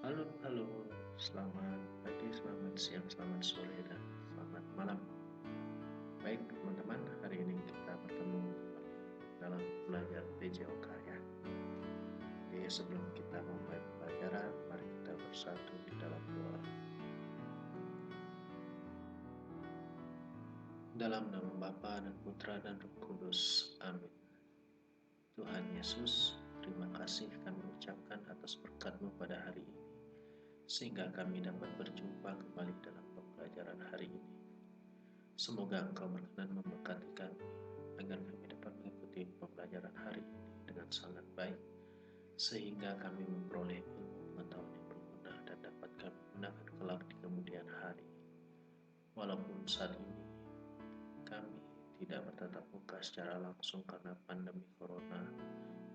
Halo, halo, selamat pagi, selamat siang, selamat sore, dan selamat malam. Baik, teman-teman, hari ini kita bertemu kembali dalam belajar PJOK ya. Jadi sebelum kita memulai pembelajaran, mari kita bersatu di dalam doa. Dalam nama Bapa dan Putra dan Roh Kudus, amin. Tuhan Yesus, terima kasih kami ucapkan atas berkat-Mu pada hari ini, sehingga kami dapat berjumpa kembali dalam pembelajaran hari ini. Semoga Engkau berkenan memberkati kami, agar kami dapat mengikuti pembelajaran hari ini dengan sangat baik, sehingga kami memperoleh ilmu pengetahuan yang berguna dan dapat kami gunakan kelak di kemudian hari. Walaupun saat ini kami tidak bertatap muka secara langsung karena pandemi corona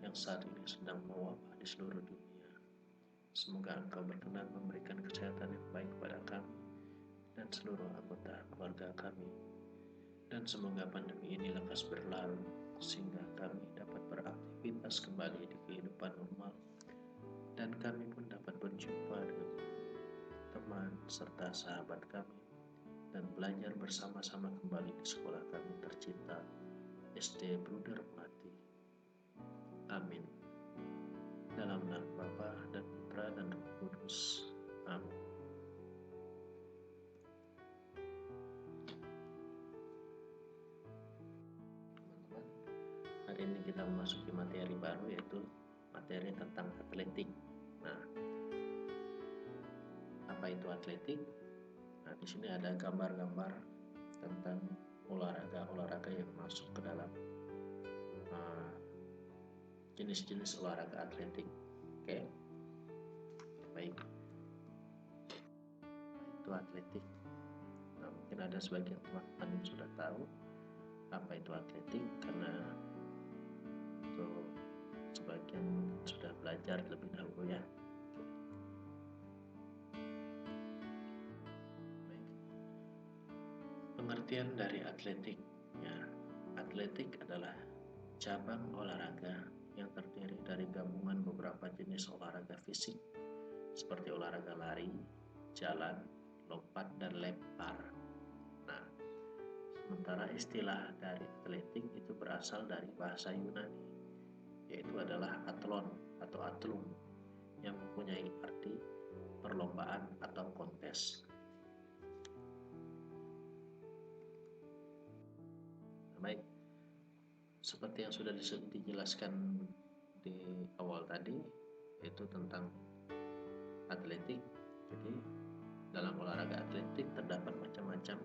yang saat ini sedang mewabah di seluruh dunia. Semoga Engkau berkenan memberikan kesehatan yang baik kepada kami dan seluruh anggota keluarga kami. Dan semoga pandemi ini lekas berlalu, sehingga kami dapat beraktivitas kembali di kehidupan normal, dan kami pun dapat berjumpa dengan teman serta sahabat kami, dan belajar bersama-sama kembali di sekolah kami tercinta, SD Bruder Melati. Amin. Dalam nama Bapa dan Putra dan Roh Kudus. Amin. Teman-teman, hari ini kita memasuki materi baru, yaitu materi tentang atletik. Nah, apa itu atletik? Nah, di sini ada gambar-gambar tentang olahraga yang masuk ke dalam jenis-jenis olahraga atletik. Oke, baik. Itu atletik. Nah, mungkin ada sebagian teman-teman yang sudah tahu apa itu atletik, karena itu sebagian sudah belajar lebih dahulu ya. Baik. Pengertian dari atletik. Ya, atletik adalah cabang olahraga yang terdiri dari gabungan beberapa jenis olahraga fisik seperti olahraga lari, jalan, lompat, dan lempar. Nah, sementara istilah dari atletik itu berasal dari bahasa Yunani, yaitu adalah athlon atau athlum, yang mempunyai arti perlombaan atau kontes. Baik, seperti yang sudah dijelaskan di awal tadi, yaitu tentang atletik. Jadi dalam olahraga atletik terdapat macam-macam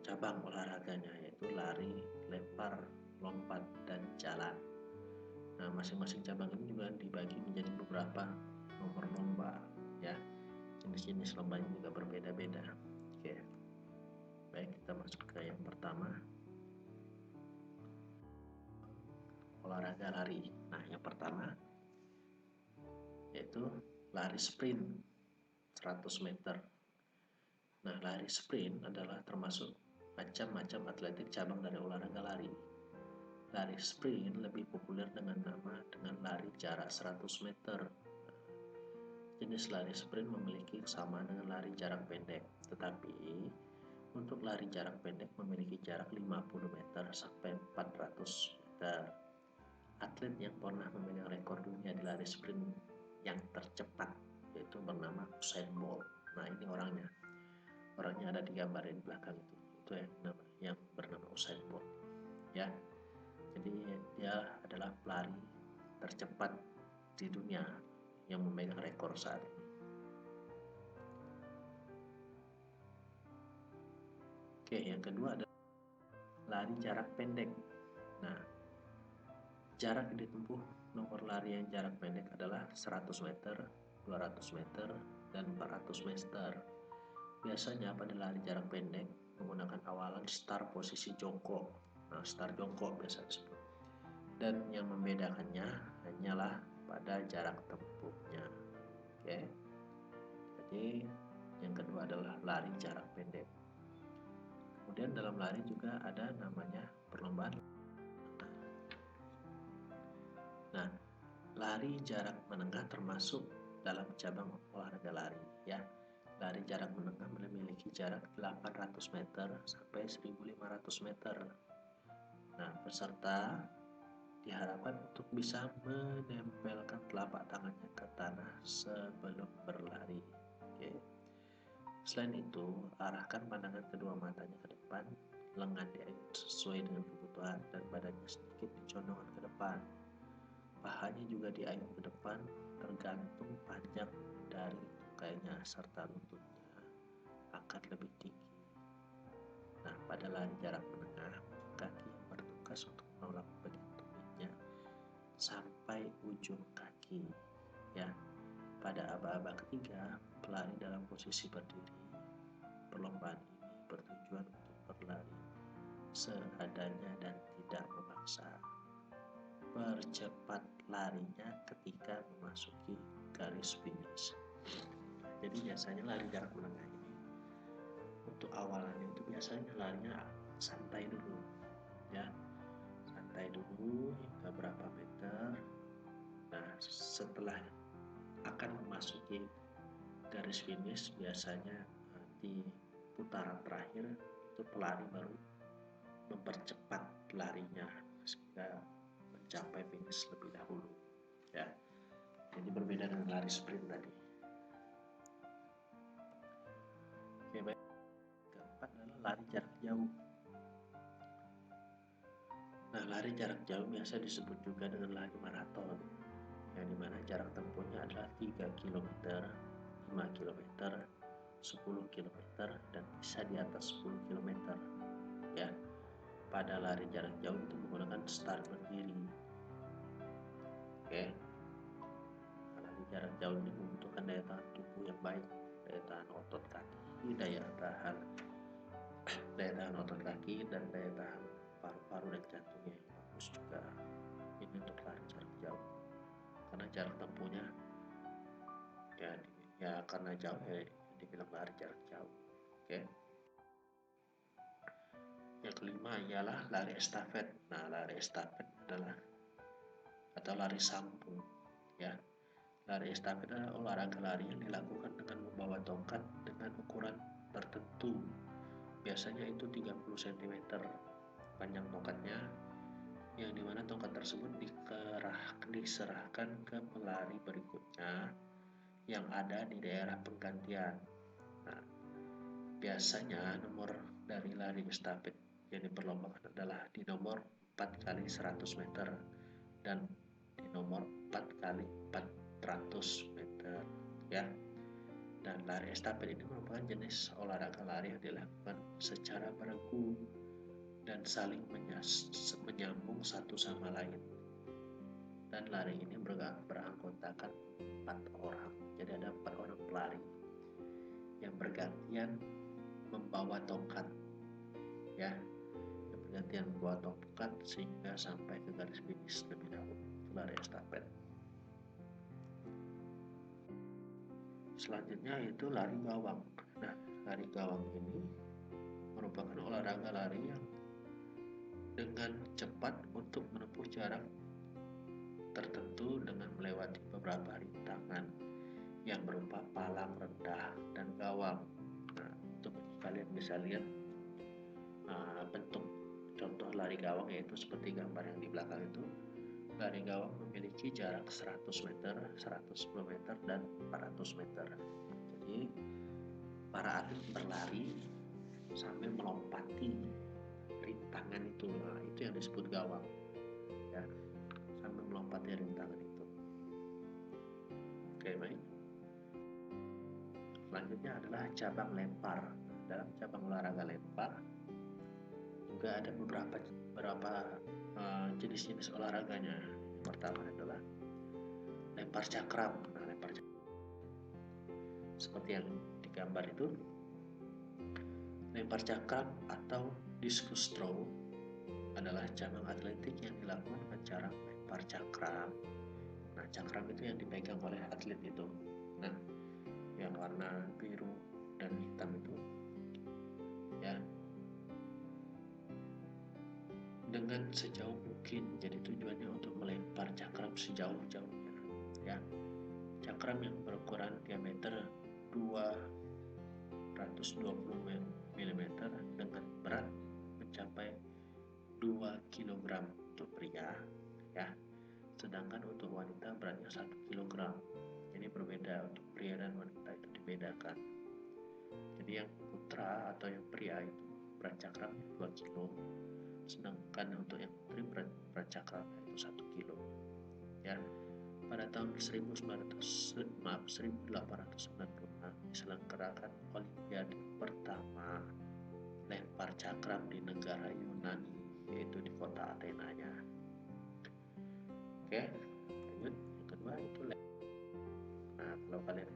cabang olahraganya, yaitu lari, lempar, lompat, dan jalan. Nah, masing-masing cabang ini juga dibagi menjadi beberapa nomor lomba ya. Jenis-jenis lombanya juga berbeda-beda. Oke. Baik, kita masuk ke yang pertama. Olahraga lari. Nah, yang pertama yaitu lari sprint 100 meter. Nah, lari sprint adalah termasuk macam-macam atletik cabang dari olahraga lari. Lari sprint lebih populer dengan lari jarak 100 meter. Jenis lari sprint memiliki kesamaan dengan lari jarak pendek, tetapi untuk lari jarak pendek memiliki jarak 50 meter sampai 400 meter. Atlet yang pernah memegang rekor dunia di lari sprint yang tercepat yaitu bernama Usain Bolt. Nah, ini orangnya ada di gambar di belakang itu yang bernama Usain Bolt ya. Jadi dia adalah pelari tercepat di dunia yang memegang rekor saat ini. Oke, yang kedua adalah lari jarak pendek. Nah, jarak yang ditempuh nomor lari yang jarak pendek adalah 100 meter, 200 meter, dan 400 meter. Biasanya pada lari jarak pendek menggunakan awalan start posisi jongkok. Nah, start jongkok biasa disebut. Dan yang membedakannya hanyalah pada jarak tempuhnya. Oke. Jadi yang kedua adalah lari jarak pendek. Kemudian dalam lari juga ada namanya perlombaan. Nah, lari jarak menengah termasuk dalam cabang olahraga lari ya. Lari jarak menengah memiliki jarak 800 meter sampai 1500 meter. Nah, peserta diharapkan untuk bisa menempelkan telapak tangannya ke tanah sebelum berlari. Oke. Selain itu, arahkan pandangan kedua matanya ke depan, lengan diayun sesuai dengan kebutuhan dan badannya sedikit dicondongkan ke depan. Pahanya juga diayun ke depan tergantung panjang dari tungkainya serta lututnya akan lebih tinggi. Nah, pada lari jarak menengah, kaki yang bertugas untuk menolak bagian tumitnya sampai ujung kaki. Ya, pada aba-aba ketiga, pelari dalam posisi berdiri. Perlombaan ini bertujuan untuk berlari seadanya dan tidak memaksa. Percepat larinya ketika memasuki garis finish. Jadi biasanya lari jarak menengah ini untuk awalannya itu biasanya larinya santai dulu ya, santai dulu hingga berapa meter. Nah, setelah akan memasuki garis finish biasanya di putaran terakhir itu pelari baru mempercepat larinya sehingga mencapai finish lebih dahulu ya. Jadi berbeda dengan lari sprint tadi. Oke, baik. Keempat adalah lari jarak jauh. Nah, lari jarak jauh biasa disebut juga dengan lari maraton, yang dimana jarak tempuhnya adalah 3 km, 5 km, 10 km, dan bisa di atas 10 km ya. Pada lari jarak jauh itu menggunakan start berdiri. Oke. Lari jarak jauh ini membutuhkan daya tahan tubuh yang baik, daya tahan otot kaki, daya tahan otot kaki, dan daya tahan paru-paru dan jantungnya yang bagus juga. Ini untuk lari jarak jauh. Karena jarak tempuhnya ya karena jauh ya dibilang lari jarak jauh. Oke. Yang kelima ialah lari estafet. Nah, lari estafet adalah atau lari sampung ya. Lari estafet adalah olahraga lari yang dilakukan dengan membawa tongkat dengan ukuran tertentu. Biasanya itu 30 cm panjang tongkatnya, yang dimana tongkat tersebut diserahkan ke pelari berikutnya yang ada di daerah penggantian. Nah, biasanya nomor dari lari estafet yang diperlombakan adalah di nomor 4 kali 100 meter dan di nomor 4 kali 400 meter ya. Dan lari estafet ini merupakan jenis olahraga lari yang dilakukan secara beregu dan saling menyambung satu sama lain. Dan lari ini beranggotakan 4 orang. Jadi ada 4 orang pelari yang bergantian membawa tongkat ya, yang bergantian membawa tongkat sehingga sampai ke garis finish lebih dahulu. Lari estafet. Selanjutnya itu lari gawang. Nah, lari gawang ini merupakan olahraga lari yang dengan cepat untuk menempuh jarak tertentu dengan melewati beberapa rintangan yang berupa palang rendah dan gawang. Nah, untuk kalian bisa lihat bentuk contoh lari gawang yaitu seperti gambar yang di belakang itu. Lari gawang memiliki jarak 100 meter, 110 meter, dan 400 meter. Jadi para atlet berlari sambil melompati rintangan itu. Nah, itu yang disebut gawang ya, sambil melompati rintangan itu. Oke, baik. Selanjutnya adalah cabang lempar. Dalam cabang olahraga lempar juga ada beberapa jenis-jenis olahraganya. Yang pertama adalah lempar cakram. Nah, lempar cakram seperti yang digambar itu, lempar cakram atau discus throw adalah cabang atletik yang dilakukan dengan cara lempar cakram. Nah, cakram itu yang dipegang oleh atlet itu. Nah, yang warna biru dan hitam itu ya, dengan sejauh mungkin. Jadi tujuannya untuk melempar cakram sejauh-jauhnya ya. cakram yang berukuran diameter 220 mm dengan berat mencapai 2 kg untuk pria ya. Sedangkan untuk wanita beratnya 1 kg. Jadi berbeda, untuk pria dan wanita itu dibedakan. Jadi yang putra atau yang pria itu berat cakramnya 2 kg, sedangkan untuk yang putri berat cakramnya itu 1 kg. Ya. Pada tahun 1896 diselenggarakan Olimpiade pertama lempar cakram di negara Yunani, yaitu di kota Atenanya. Oke, lanjut. Yang kedua itu Nah, kalau kalian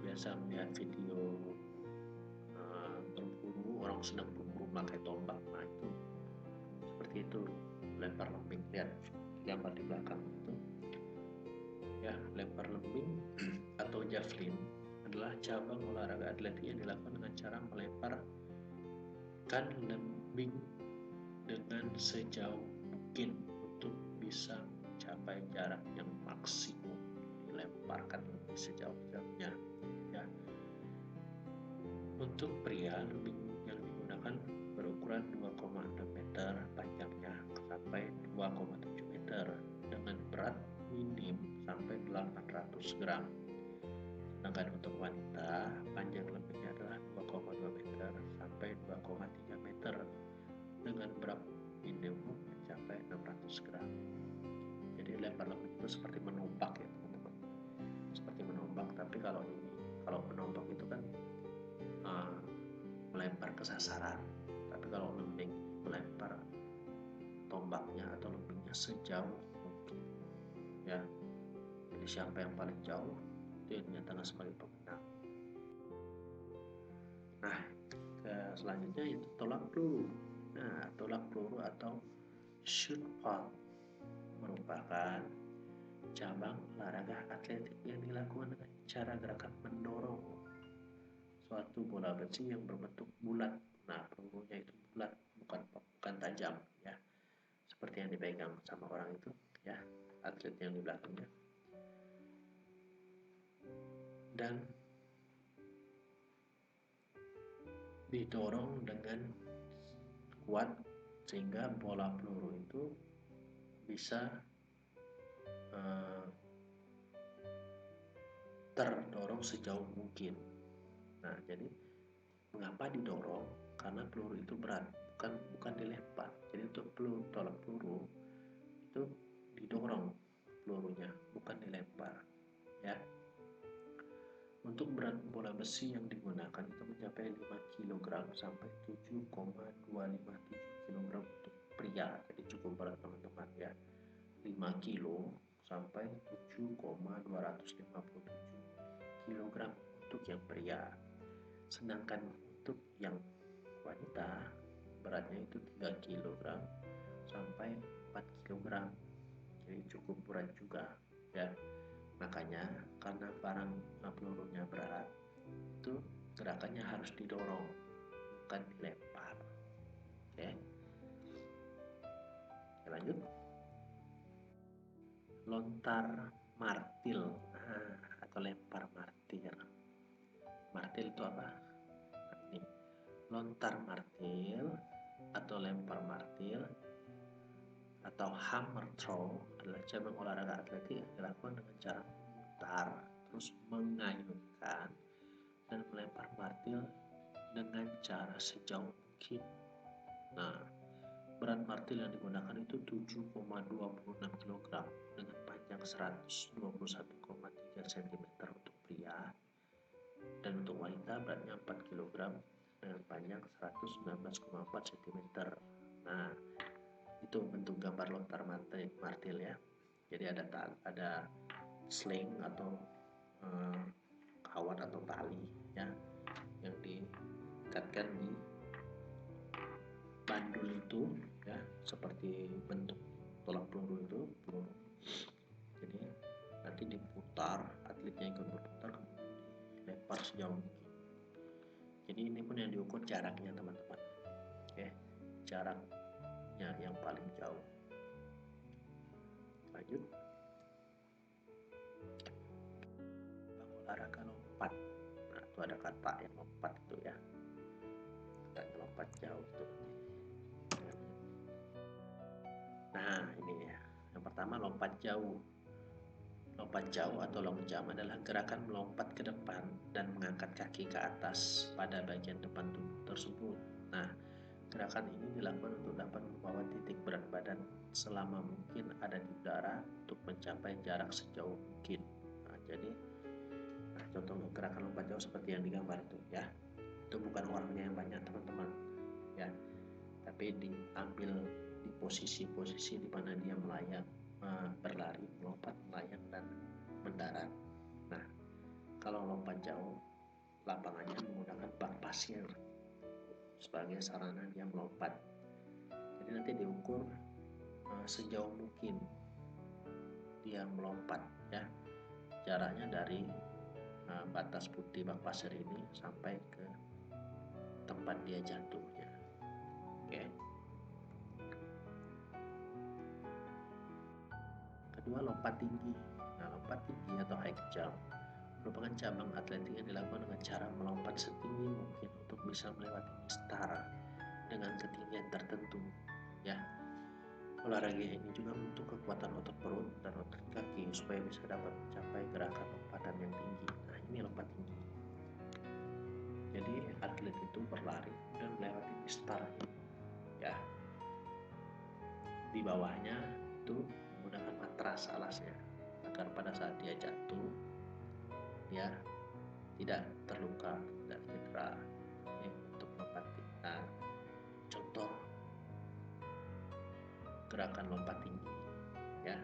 biasa melihat video berburu, orang sedang berburu pakai tombak, nah itu seperti itu, lempar lembing. Lihat gambar di belakang itu ya. Lempar lembing atau javelin adalah cabang olahraga atletik yang dilakukan dengan cara melemparkan lembing dengan sejauh mungkin untuk bisa mencapai jarak yang maksimum. Dilemparkan lebih sejauh-jauhnya ya. Untuk pria, lembing yang digunakan berukuran 2,6 meter panjangnya sampai 2,7 meter dengan berat minim sampai 800 gram. Sedangkan untuk wanita, panjang lembingnya adalah 2,2 meter sampai 2,3 meter dengan berat minimum mencapai 600 gram. Jadi lempar lembing itu seperti menombak ya teman-teman, seperti menombak. Tapi kalau menombak itu kan melempar ke sasaran, tapi kalau lembing melempar tombaknya atau lembingnya sejauh mungkin ya. Jadi siapa yang paling jauh dia dinyatakan sebagai pemenang. Nah, selanjutnya itu tolak peluru. Nah, tolak peluru atau shoot put merupakan cabang olahraga atletik yang dilakukan dengan cara gerakan mendorong suatu bola besi yang berbentuk bulat. Nah, pelurunya itu bulat, bukan tajam ya, seperti yang dipegang sama orang itu ya, atlet yang di belakangnya. Dan didorong dengan kuat sehingga bola peluru itu bisa terdorong sejauh mungkin. Nah, jadi mengapa didorong? Karena peluru itu berat, bukan dilempar. Jadi untuk tolak peluru itu didorong pelurunya, bukan dilempar ya. Untuk berat bola besi yang digunakan itu mencapai 5 kg sampai 7,257 kg untuk pria. Jadi cukup berat teman-teman ya. 5 kg sampai 7,257 kg untuk yang pria. Sedangkan untuk yang wanita beratnya itu 3 kg sampai 4 kg. Jadi cukup berat juga ya. Makanya karena barang pelurunya berat, itu gerakannya harus didorong, bukan dilempar. Oke. Lanjut. Lontar martil atau lempar martil. Martil itu apa? Ini. Lontar martil atau lempar martil atau hammer throw adalah cabang olahraga atletik yang dilakukan dengan cara memutar, terus mengayunkan dan melempar martil dengan cara sejauh mungkin. Nah, berat martil yang digunakan itu 7,26 kg dengan panjang 121,3 cm untuk pria, dan untuk wanita beratnya 4 kg dengan panjang 119,4 cm. Nah, itu bentuk gambar lontar martil ya. Jadi ada sling atau kawan atau tali ya, yang diikatkan di bandul itu ya, seperti bentuk tolak peluru itu, peluru. Jadi nanti diputar, atletnya ikut berputar, kemudian dilempar sejauh mungkin. Jadi ini pun yang diukur jaraknya teman-teman. Oke, jaraknya yang paling jauh. Lanjut. olahraga lompat. Nah, itu ada kata yang lompat itu ya. Katanya lompat jauh tuh. Nah, ini ya. Yang pertama lompat jauh. Lompat jauh atau long jump adalah gerakan melompat ke depan dan mengangkat kaki ke atas pada bagian depan tubuh tersebut. Nah, gerakan ini dilakukan untuk dapat membawa titik berat badan selama mungkin ada di udara untuk mencapai jarak sejauh mungkin. Nah, jadi contoh gerakan lompat jauh seperti yang digambar itu ya. Itu bukan orangnya yang banyak teman-teman ya, tapi diambil di posisi-posisi di mana dia melayang, berlari, melompat, melayang, dan mendarat. Nah, kalau lompat jauh, lapangannya menggunakan bak pasir sebagai sarana dia melompat. Jadi nanti diukur sejauh mungkin dia melompat ya, jaraknya dari batas putih bak pasir ini sampai ke tempat dia jatuhnya. Oke. Kedua, lompat tinggi. Nah, lompat tinggi atau high jump merupakan cabang atletik yang dilakukan dengan cara melompat setinggi mungkin untuk bisa melewati mistar dengan ketinggian tertentu ya. Olahraga ini juga butuh kekuatan otot perut dan otot kaki supaya bisa dapat mencapai gerakan lompatan yang tinggi. Nah, ini lompat tinggi. Jadi atlet itu berlari dan melewati mistar ya. Di bawahnya itu menggunakan matras alasnya agar pada saat dia jatuh dia tidak terluka, tidak cedera. Ini untuk lompat tinggi. Nah, contoh gerakan lompat tinggi ya.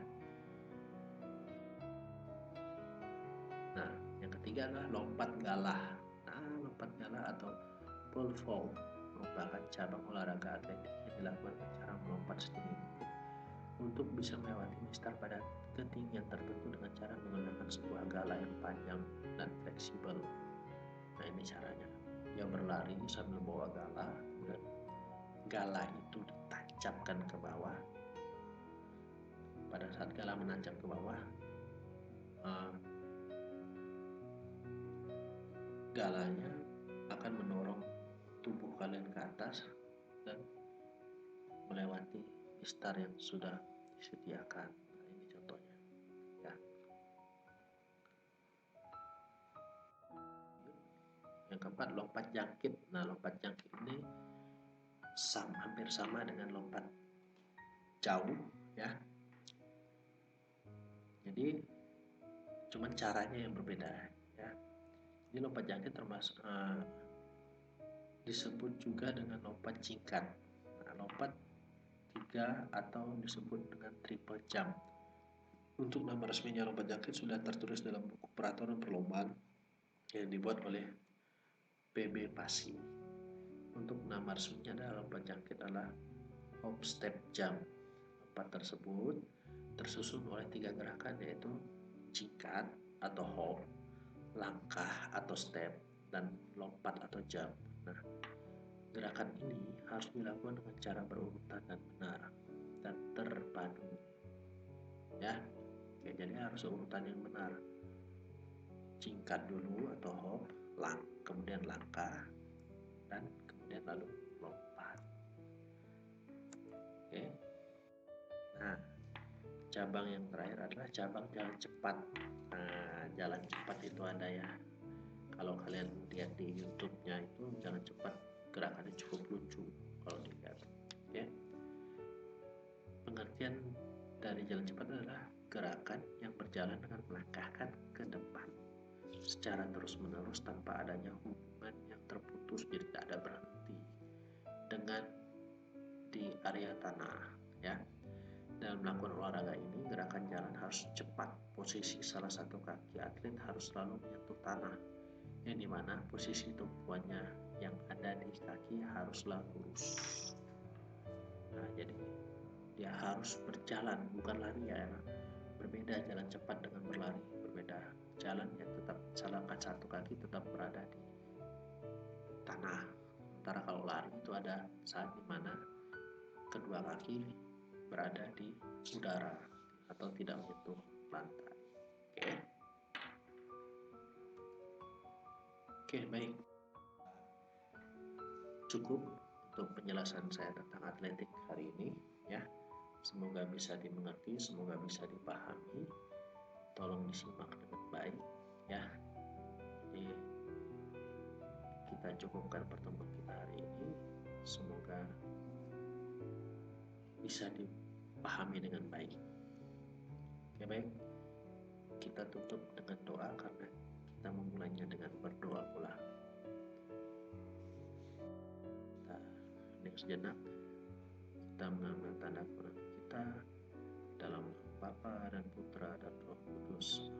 Nah, yang ketiga adalah lompat galah. Nah, lompat galah atau pole vault merupakan cabang olahraga atletik yang dilakukan dengan cara melompat setinggi mungkin untuk bisa melewati mistar pada ketinggian tertentu dengan cara menggunakan sebuah galah yang panjang dan fleksibel. Nah, ini caranya. Dia berlari sambil bawa galah, dan galah itu ditancapkan ke bawah. Pada saat galah menancap ke bawah, galanya akan mendorong tubuh kalian ke atas dan melewati mistar yang sudah disediakan. Nah, ini contohnya ya. Yang keempat, lompat jangkit. Nah, lompat jangkit ini hampir sama dengan lompat jauh ya. Jadi cuman caranya yang berbeda ya. Jadi lompat jangkit termasuk disebut juga dengan lompat jingkat. Nah, lompat 3 atau disebut dengan triple jump. Untuk nama resminya lompat jangkit sudah tertulis dalam buku peraturan perlombaan yang dibuat oleh PB Pasi. Untuk nama resminya adalah lompat jangkit adalah hop step jump. Lompat tersebut tersusun oleh 3 gerakan, yaitu jingkat atau hop, langkah atau step, dan lompat atau jump. Nah, gerakan ini harus dilakukan dengan cara berurutan dan benar dan terpadu ya. Oke, jadi harus urutan yang benar. Jingkat dulu atau hop, kemudian langkah, dan kemudian lalu lompat. Oke. Nah, cabang yang terakhir adalah cabang jalan cepat. Nah, jalan cepat itu ada ya. Kalau kalian lihat di YouTube-nya itu jalan cepat, gerakannya cukup lucu kalau dilihat. Ya. Pengertian dari jalan cepat adalah gerakan yang berjalan dengan melangkahkan ke depan secara terus-menerus tanpa adanya hubungan yang terputus, jadi tidak ada berhenti dengan di area tanah ya. Dalam melakukan olahraga ini, gerakan jalan harus cepat. Posisi salah satu kaki atlet harus selalu menyentuh tanah, yang dimana posisi tumpuannya yang ada di kaki haruslah lurus. Nah, jadi dia harus berjalan, bukan lari ya. Berbeda jalan cepat dengan berlari, berbeda. Jalan yang tetap satu kaki tetap berada di tanah. Sementara kalau lari itu ada saat dimana kedua kaki berada di udara atau tidak menyentuh lantai. Oke. Oke, baik. Cukup untuk penjelasan saya tentang atletik hari ini ya. Semoga bisa dimengerti, semoga bisa dipahami. Tolong disimak dengan baik ya. Jadi kita cukupkan pertemuan kita hari ini. Semoga bisa dipahami dengan baik. Oke, baik. Kita tutup dengan doa karena kita memulainya dengan berdoa pula. Kita hening sejenak. Kita mengambil tanda tangan kita dalam nama Bapa dan Putra dan Roh Kudus.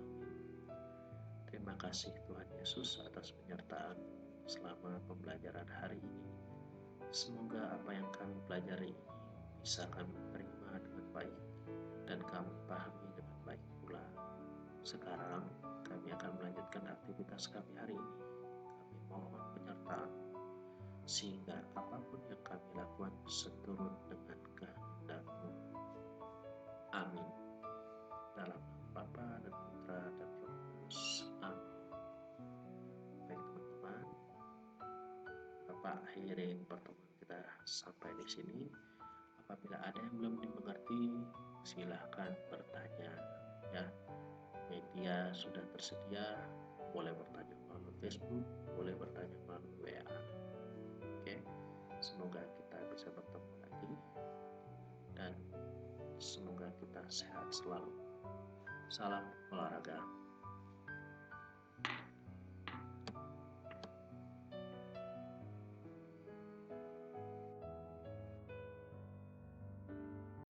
Terima kasih Tuhan Yesus atas penyertaan selama pembelajaran hari ini. Semoga apa yang kami pelajari ini bisa kami terima dengan baik dan kami pahami dengan baik pula. Sekarang kami akan melanjutkan aktivitas kami hari ini. Kami mohon penyertaan sehingga apapun yang kami lakukan seturut dengan kehendak-Mu. Amin. Dalam nama Bapa dan Putra dan Roh Kudus. Amin. Baik teman-teman, Bapak akhiri pertemuan kita sampai di sini. Apabila ada yang belum dimengerti, silahkan bertanya ya. Media sudah tersedia, boleh bertanya melalui Facebook, boleh bertanya melalui WA. Oke, semoga kita bisa bertemu lagi dan semoga kita sehat selalu. Salam olahraga.